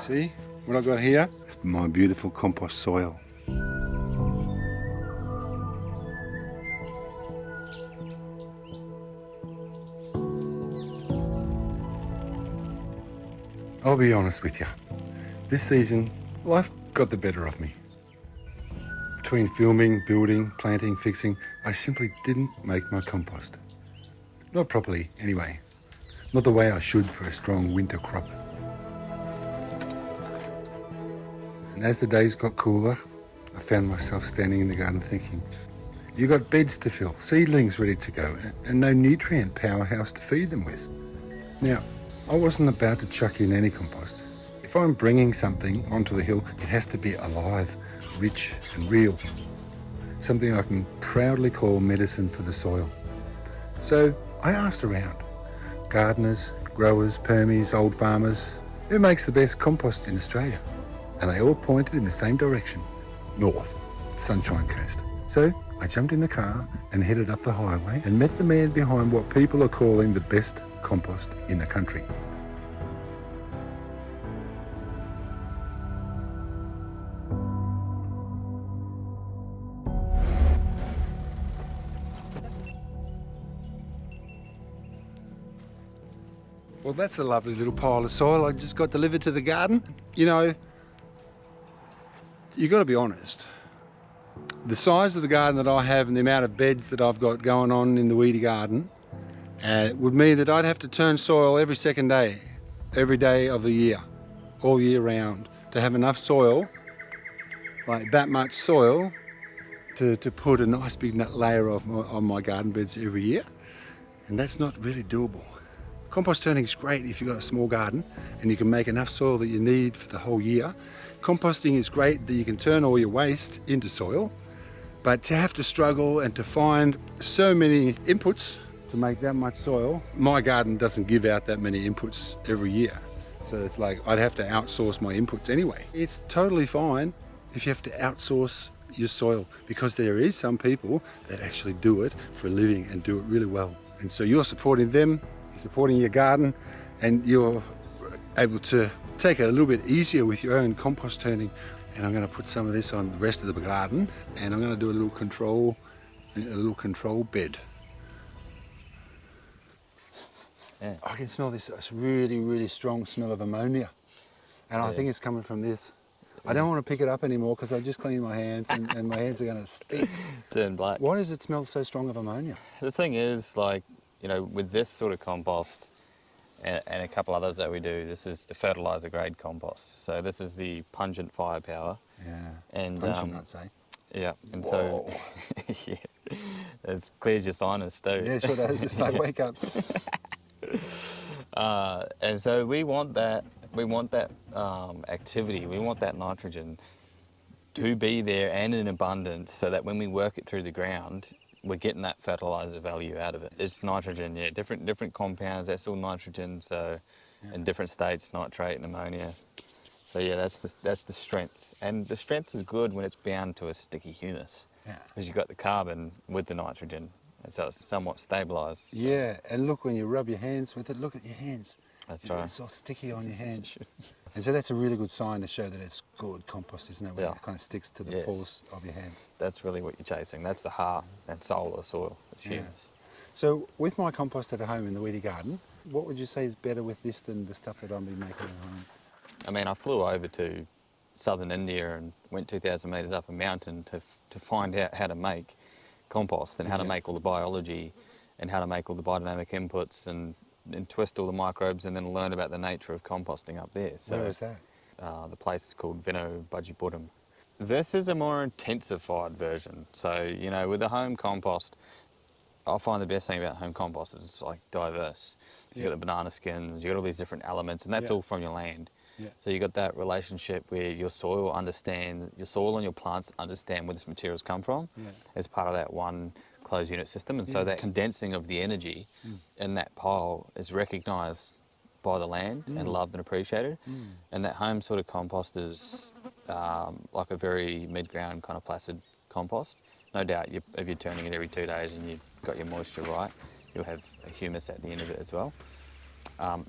See what I've got here? It's my beautiful compost soil. I'll be honest with you. This season, life got the better of me. Between filming, building, planting, fixing, I simply didn't make my compost. Not properly, anyway. Not the way I should for a strong winter crop. And as the days got cooler, I found myself standing in the garden thinking, you got beds to fill, seedlings ready to go, and no nutrient powerhouse to feed them with. Now, I wasn't about to chuck in any compost. If I'm bringing something onto the hill, it has to be alive, rich and real. Something I can proudly call medicine for the soil. So I asked around. Gardeners, growers, permies, old farmers, who makes the best compost in Australia? And they all pointed in the same direction, north, Sunshine Coast. So I jumped in the car and headed up the highway and met the man behind what people are calling the best compost in the country. Well, that's a lovely little pile of soil I just got delivered to the garden. You know, you got to be honest. The size of the garden that I have and the amount of beds that I've got going on in the Weedy garden would mean that I'd have to turn soil every second day, every day of the year, all year round, to have enough soil, like that much soil, to put a nice big layer on my garden beds every year. And that's not really doable. Compost turning is great if you've got a small garden and you can make enough soil that you need for the whole year. Composting is great that you can turn all your waste into soil, but to have to struggle and to find so many inputs to make that much soil, my garden doesn't give out that many inputs every year. So it's like I'd have to outsource my inputs anyway. It's totally fine if you have to outsource your soil, because there is some people that actually do it for a living and do it really well. And so you're supporting them, you're supporting your garden, and you're able to take it a little bit easier with your own compost turning. And I'm going to put some of this on the rest of the garden, and I'm going to do a little control bed. Yeah. I can smell this really strong smell of ammonia, and I think it's coming from this. I don't want to pick it up anymore because I just cleaned my hands and my hands are going to stink. Turn black. Why does it smell so strong of ammonia? The thing is, like, you know, with this sort of compost and a couple others that we do, this is the fertilizer grade compost. So this is the pungent firepower. Yeah. And pungent, I'd say. Yeah, and Whoa. so yeah, it clears your sinus too. Yeah, sure does. It's like wake up. And so we want that activity, we want that nitrogen to be there and in abundance, so that when we work it through the ground, we're getting that fertilizer value out of it. It's nitrogen, yeah, different compounds, that's all nitrogen, so in different states, nitrate and ammonia. So yeah, that's the strength. And the strength is good when it's bound to a sticky humus, because you've got the carbon with the nitrogen, and so it's somewhat stabilised. Yeah, and look, when you rub your hands with it, look at your hands. That's right. It's all sticky on your hands. And so that's a really good sign to show that it's good compost, isn't it? When it kind of sticks to the pores of your hands. That's really what you're chasing. That's the heart and soul of the soil. It's humus. So with my compost at home in the Weedy garden, what would you say is better with this than the stuff that I'll be making at home? I mean, I flew over to southern India and went 2,000 metres up a mountain to find out how to make compost and how to make all the biology and how to make all the biodynamic inputs and twist all the microbes, and then learn about the nature of composting up there. So, where is that? The place is called Vino Bajipudam. This is a more intensified version. So, you know, with the home compost, I find the best thing about home compost is it's like diverse. So you've got the banana skins, you've got all these different elements, and that's all from your land. So you've got that relationship where your soil and your plants understand where this material's come from as part of that one closed unit system. And so that condensing of the energy in that pile is recognised by the land and loved and appreciated. And that home sort of compost is like a very mid-ground kind of placid compost. No doubt if you're turning it every 2 days and you've got your moisture right, you'll have a humus at the end of it as well.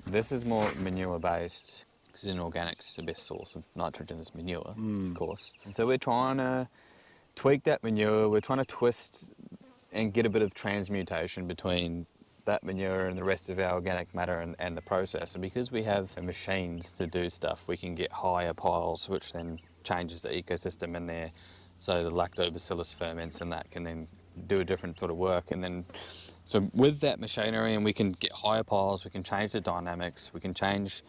This is more manure based. because inorganics, the best source of nitrogen is manure, of course. And so we're trying to tweak that manure, we're trying to twist and get a bit of transmutation between that manure and the rest of our organic matter and the process. And because we have machines to do stuff, we can get higher piles, which then changes the ecosystem in there. So the lactobacillus ferments and that can then do a different sort of work. And then, so with that machinery, and we can get higher piles, we can change the dynamics, we can change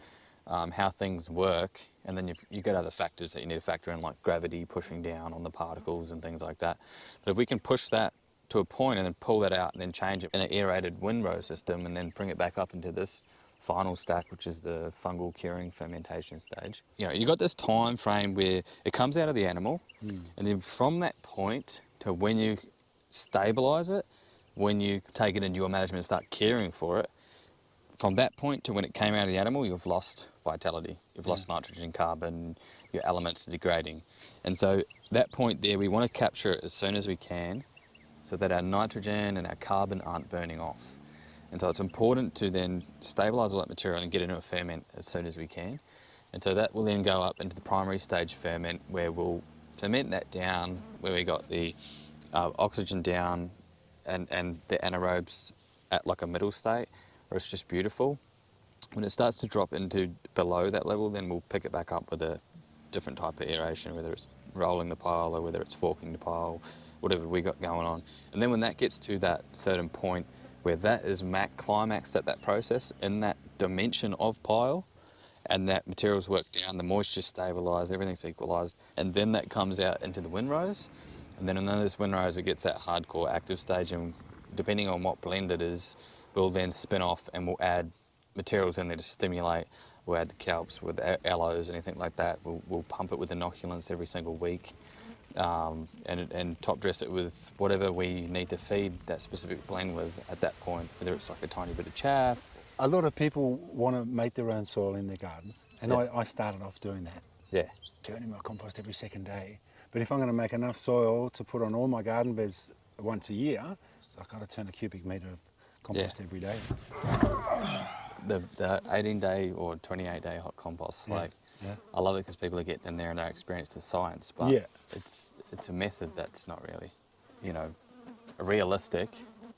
how things work, and then you've got other factors that you need to factor in, like gravity pushing down on the particles and things like that. But if we can push that to a point and then pull that out and then change it in an aerated windrow system and then bring it back up into this final stack, which is the fungal curing fermentation stage. You know, you've got this time frame where it comes out of the animal, and then from that point to when you stabilise it, when you take it into your management and start caring for it, from that point to when it came out of the animal, you've lost vitality. You've lost nitrogen, carbon, your elements are degrading. And so that point there, we want to capture it as soon as we can so that our nitrogen and our carbon aren't burning off. And so it's important to then stabilise all that material and get into a ferment as soon as we can. And so that will then go up into the primary stage ferment, where we'll ferment that down, where we got the oxygen down and the anaerobes at like a middle state, where it's just beautiful. When it starts to drop into below that level, then we'll pick it back up with a different type of aeration, whether it's rolling the pile or whether it's forking the pile, whatever we got going on. And then when that gets to that certain point where that is climaxed at that process in that dimension of pile, and that material's worked down, the moisture's stabilised, everything's equalised, and then that comes out into the windrows. And then in those windrows, it gets that hardcore active stage, and depending on what blend it is, we'll then spin off and we'll add materials in there to stimulate. We'll add the kelps with aloes, anything like that. We'll pump it with inoculants every single week, and top dress it with whatever we need to feed that specific blend with at that point, whether it's like a tiny bit of chaff. A lot of people want to make their own soil in their gardens, and Yeah. I started off doing that. Yeah. Turning my compost every second day. But if I'm going to make enough soil to put on all my garden beds once a year, I've got to turn a cubic metre of compost every day. The 18-day or 28-day hot compost, Yeah. I love it because people are getting in there and they experience the science, but it's a method that's not really, realistic.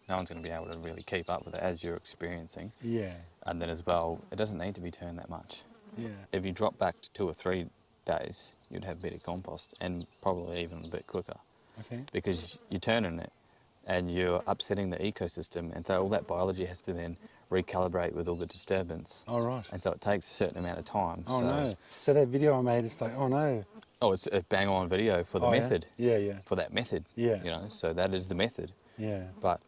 No one's going to be able to really keep up with it as you're experiencing. Yeah. And then as well, it doesn't need to be turned that much. Yeah. If you drop back to 2 or 3 days, you'd have better compost, and probably even a bit quicker. Okay. Because you're turning it and you're upsetting the ecosystem, and so all that biology has to then recalibrate with all the disturbance. Oh, right. And so it takes a certain amount of time. Oh, no. So that video I made, it's like, oh, no. Oh, it's a bang on video for the method. Yeah, yeah. For that method. Yeah. So that is the method. Yeah. But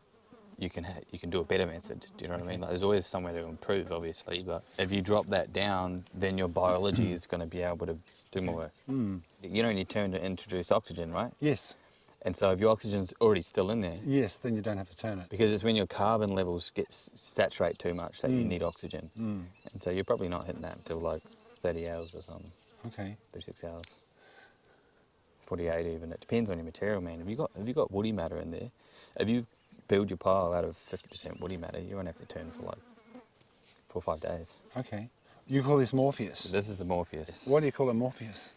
you can do a better method. Do you know what I mean? Like, there's always somewhere to improve, obviously, but if you drop that down, then your biology is going to be able to do more work. You don't need to introduce oxygen, right? Yes. And so if your oxygen's already still in there, Yes, then you don't have to turn it. because it's when your carbon levels saturate too much that you need oxygen. And so you're probably not hitting that until like 30 hours or something. Okay. 36 hours. 48 even. It depends on your material, man. Have you got woody matter in there? If you build your pile out of 50% woody matter, you won't have to turn for like 4 or 5 days. Okay. You call this Morpheus? This is the Morpheus. Why do you call it Morpheus?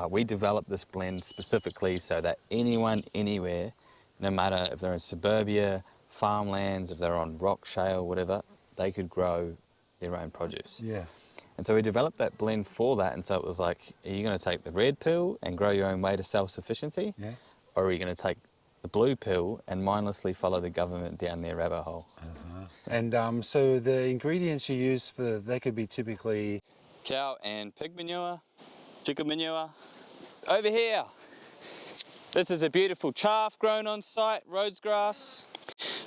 We developed this blend specifically so that anyone, anywhere, no matter if they're in suburbia, farmlands, if they're on rock, shale, whatever, they could grow their own produce. Yeah. And so we developed that blend for that, and so it was like, are you going to take the red pill and grow your own way to self-sufficiency? Yeah. Or are you going to take the blue pill and mindlessly follow the government down their rabbit hole? And so the ingredients you use they could be typically... Cow and pig manure, chicken manure. Over here, this is a beautiful chaff grown on site, rhodes grass.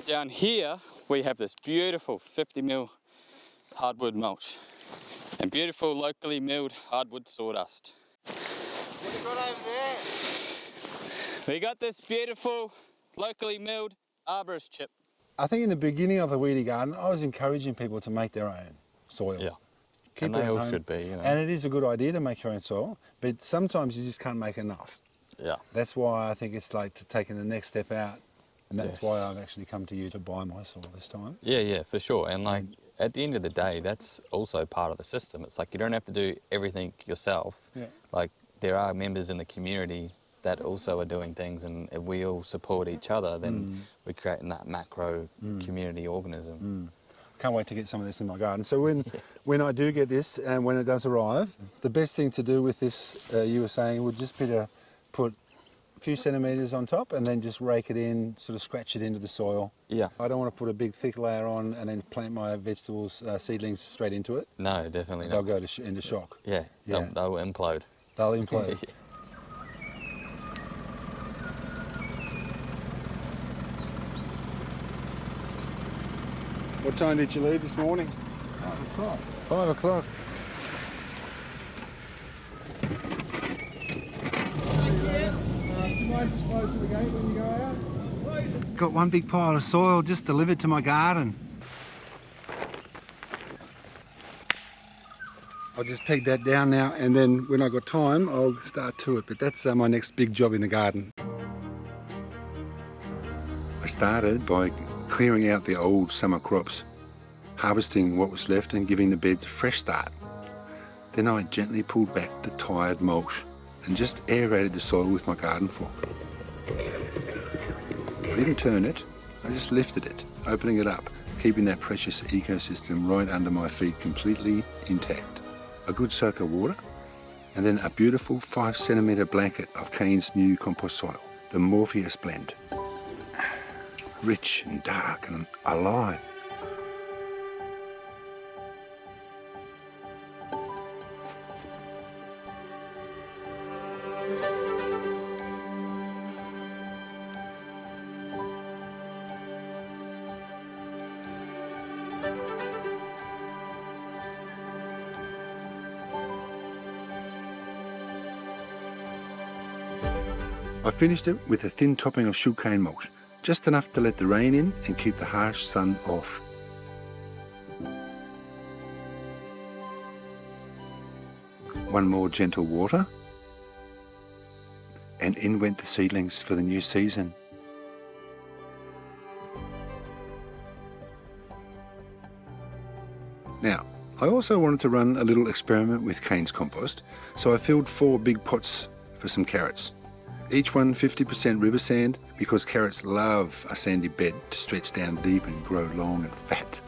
Down here, we have this beautiful 50 ml hardwood mulch and beautiful locally milled hardwood sawdust. What you got over there? We got this beautiful locally milled arborist chip. I think in the beginning of the Weedy garden, I was encouraging people to make their own soil. Yeah. Keep And it they at all home. should be, you know. And it is a good idea to make your own soil, but sometimes you just can't make enough. Yeah. That's why I think it's like taking the next step out, and that's Yes. why I've actually come to you to buy my soil this time. Yeah, for sure. And like, at the end of the day, that's also part of the system. It's like you don't have to do everything yourself. Yeah. Like there are members in the community that also are doing things, and if we all support each other, then we're creating that macro community organism. Can't wait to get some of this in my garden. So when I do get this and when it does arrive, the best thing to do with this, you were saying, would just be to put a few centimetres on top and then just rake it in, sort of scratch it into the soil. Yeah. I don't want to put a big thick layer on and then plant my vegetables, seedlings straight into it. No, definitely They'll not. go into shock. Yeah, Yeah. They'll implode. They'll implode. What time did you leave this morning? 5 o'clock. 5 o'clock. Got one big pile of soil just delivered to my garden. I'll just peg that down now, and then when I got time I'll start to it, but that's my next big job in the garden. I started by clearing out the old summer crops, harvesting what was left and giving the beds a fresh start. Then I gently pulled back the tired mulch and just aerated the soil with my garden fork. I didn't turn it, I just lifted it, opening it up, keeping that precious ecosystem right under my feet completely intact. A good soak of water, and then a beautiful 5 centimetre blanket of Kane's new compost soil, the Morpheus blend. Rich and dark and alive. I finished it with a thin topping of sugarcane mulch, just enough to let the rain in and keep the harsh sun off. One more gentle water, and in went the seedlings for the new season. Now, I also wanted to run a little experiment with Kane's compost, so I filled 4 big pots for some carrots. Each one 50% river sand, because carrots love a sandy bed to stretch down deep and grow long and fat.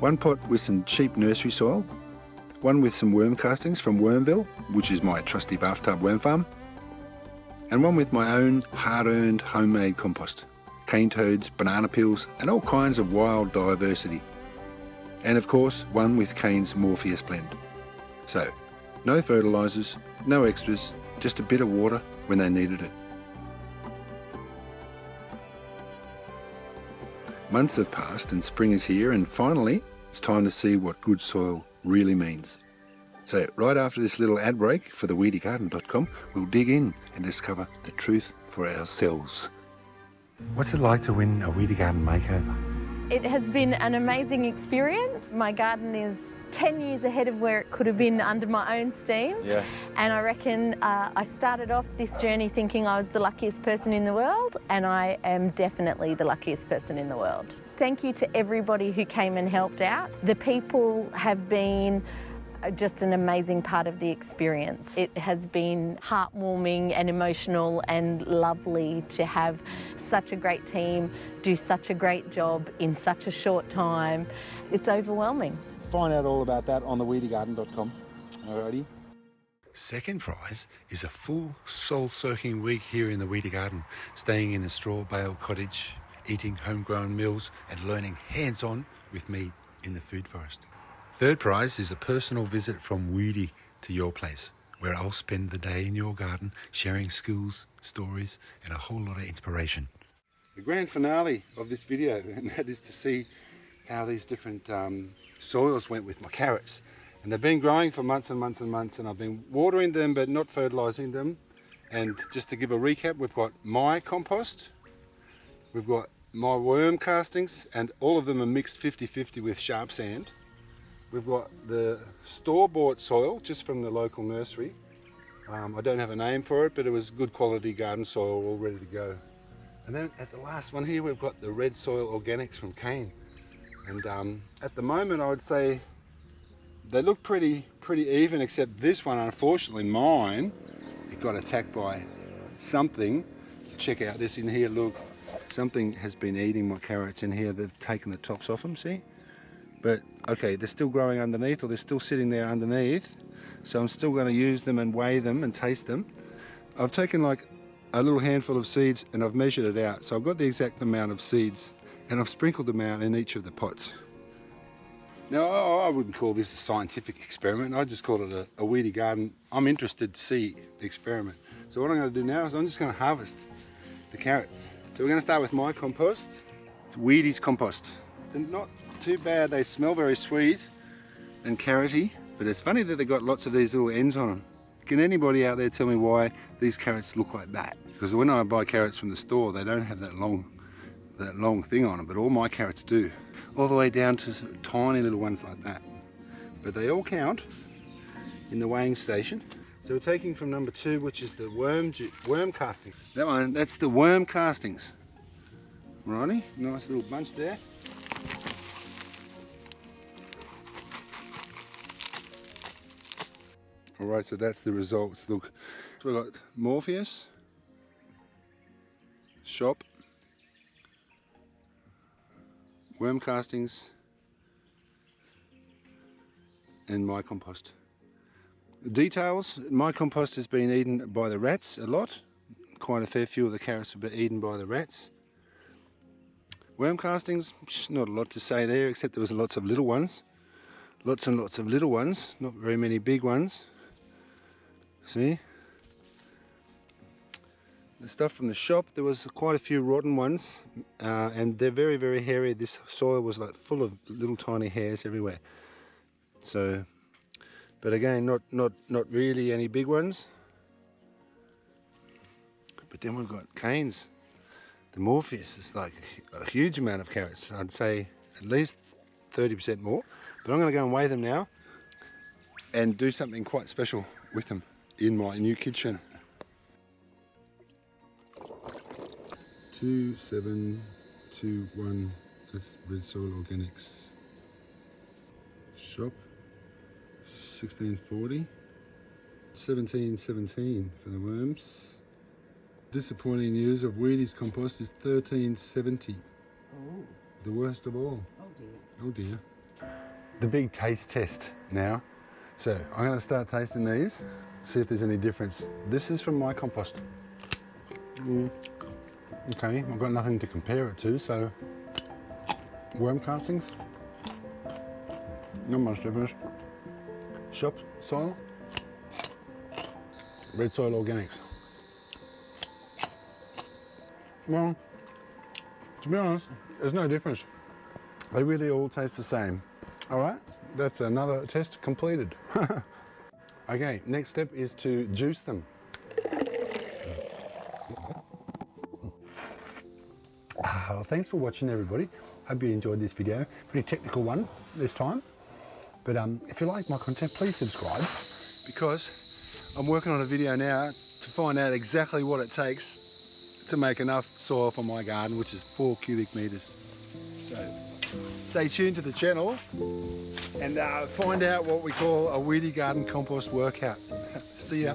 1 pot with some cheap nursery soil, 1 with some worm castings from Wormville, which is my trusty bathtub worm farm, and 1 with my own hard-earned homemade compost, cane toads, banana peels, and all kinds of wild diversity. And of course, 1 with Kane's Morpheus blend. So, no fertilisers, no extras, just a bit of water when they needed it. Months have passed and spring is here, and finally it's time to see what good soil really means. So right after this little ad break for the weedygarden.com, we'll dig in and discover the truth for ourselves. What's it like to win a Weedy Garden makeover? It has been an amazing experience. My garden is 10 years ahead of where it could have been under my own steam. Yeah. And I reckon I started off this journey thinking I was the luckiest person in the world, and I am definitely the luckiest person in the world. Thank you to everybody who came and helped out. The people have been just an amazing part of the experience. It has been heartwarming and emotional and lovely to have such a great team do such a great job in such a short time. It's overwhelming. Find out all about that on the weedygarden.com. Alrighty. Second prize is a full soul-soaking week here in the Weedy Garden, staying in a straw bale cottage, eating homegrown meals and learning hands-on with me in the food forest. Third prize is a personal visit from Weedy to your place, where I'll spend the day in your garden sharing skills, stories and a whole lot of inspiration. The grand finale of this video, and that is to see how these different soils went with my carrots. And they've been growing for months and months and months, and I've been watering them but not fertilising them. And just to give a recap, we've got my compost, we've got my worm castings, and all of them are mixed 50-50 with sharp sand. We've got the store-bought soil just from the local nursery. I don't have a name for it, but it was good quality garden soil all ready to go. And then at the last one here, we've got the red soil organics from Kane. And at the moment I would say they look pretty even, except this one, unfortunately mine, it got attacked by something. Check out this in here, look. Something has been eating my carrots in here. They've taken the tops off them, see? But okay, they're still growing underneath, or they're still sitting there underneath. So I'm still going to use them and weigh them and taste them. I've taken like a little handful of seeds and I've measured it out. So I've got the exact amount of seeds and I've sprinkled them out in each of the pots. Now, I wouldn't call this a scientific experiment. I just call it a weedy garden. I'm interested to see the experiment. So what I'm going to do now is I'm just going to harvest the carrots. So we're going to start with my compost. It's Weedy's compost. They're not too bad. They smell very sweet and carroty, but it's funny that they've got lots of these little ends on them. Can anybody out there tell me why these carrots look like that? Because when I buy carrots from the store, they don't have that long thing on them, but all my carrots do. All the way down to tiny little ones like that. But they all count in the weighing station. So we're taking from number 2, which is the worm casting. That one, that's the worm castings. Alrighty, nice little bunch there. Alright, so that's the results. Look, we've got Morpheus, shop, worm castings, and my compost. The details, my compost has been eaten by the rats a lot. Quite a fair few of the carrots have been eaten by the rats. Worm castings, not a lot to say there, except there was lots of little ones. Lots and lots of little ones, not very many big ones. See? The stuff from the shop, there was quite a few rotten ones, and they're very, very hairy. This soil was like full of little tiny hairs everywhere. So, but again, not really any big ones. But then we've got Kane's. The Morpheus is like a huge amount of carrots. I'd say at least 30% more. But I'm going to go and weigh them now and do something quite special with them in my new kitchen. 2721, that's Red Soil Organics. Shop 1640. 1717 for the worms. Disappointing news of Weedy's compost is 1370. Oh. The worst of all. Oh dear. Oh dear. The big taste test now. So I'm going to start tasting these, see if there's any difference. This is from my compost. Okay, I've got nothing to compare it to, so worm castings, not much difference. Shop soil, Red Soil Organics. Well, to be honest, there's no difference. They really all taste the same. All right, that's another test completed. Okay, next step is to juice them. Thanks for watching, everybody. Hope you enjoyed this video. Pretty technical one this time. But if you like my content, please subscribe, because I'm working on a video now to find out exactly what it takes to make enough soil for my garden, which is 4 cubic meters. So stay tuned to the channel and find out what we call a Weedy Garden compost workout. See ya.